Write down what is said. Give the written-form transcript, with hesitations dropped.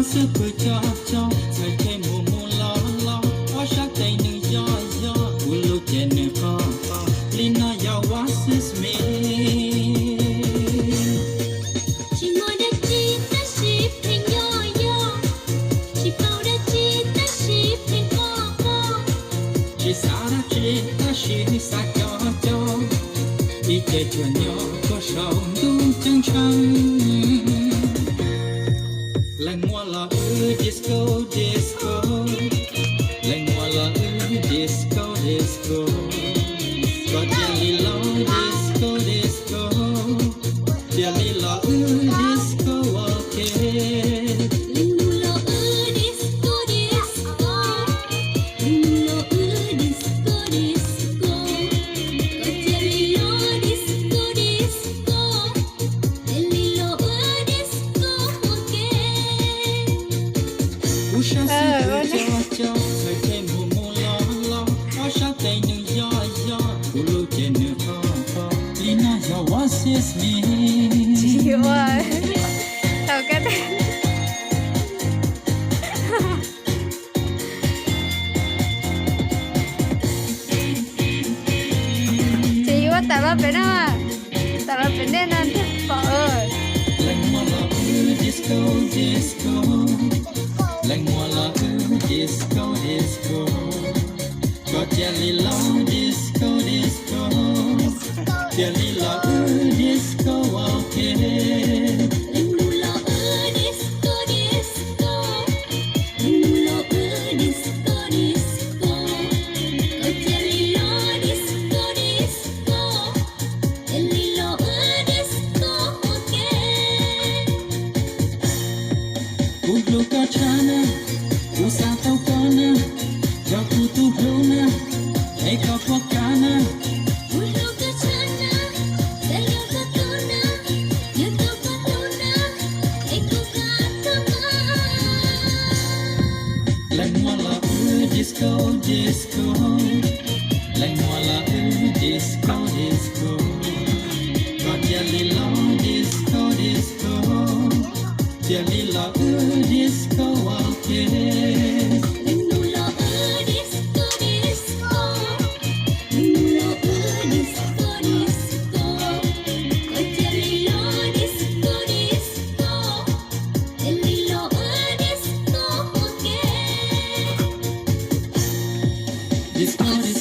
super cha cha sai ke mo mo la la o sha tai nu ya ya u lo ke ne ka lina ya was is me chỉ mơ đã chi ta ship thành yo yo chỉ bao đã chi ta ship thành co co chỉ sa ra chi ta shi sa cho cho đi ke chuan yo ko sao dung chân chang Lành hoa là disco disco Lành hoa là disco disco Có jelly lo disco disco Jelly lo disco okay linh lo disco disco linh lo disco disco có jelly lo disco disco jelly lo disco okay Usha super cha cha Sai ke mo mo la la Usha tay nu ya ya Ulu ke nu ka ka Lina ya was is me chịu ơi tao cái chị quá tao là bên nào tao là bên đây nên thích bỏ ơi Lành hoa là disco disco Lành hoa là disco disco Có jelly lo disco disco Jelly lo disco okay linh lo disco disco linh lo disco disco có jelly lo disco disco jelly lo disco okay Ulu ka chana Usa tau kana Jaku tu bluna Eka kwa kana Ulu kachana, sayo katuna, yuto katuna, eko katama. Lành hoa là disco disco Lành hoa là disco disco Có jelly lo disco disco Jelly lo disco okay Lindu lo disco disco, lindu lo disco disco, có jelly lo disco disco, jelly lo disco okay. Disco disco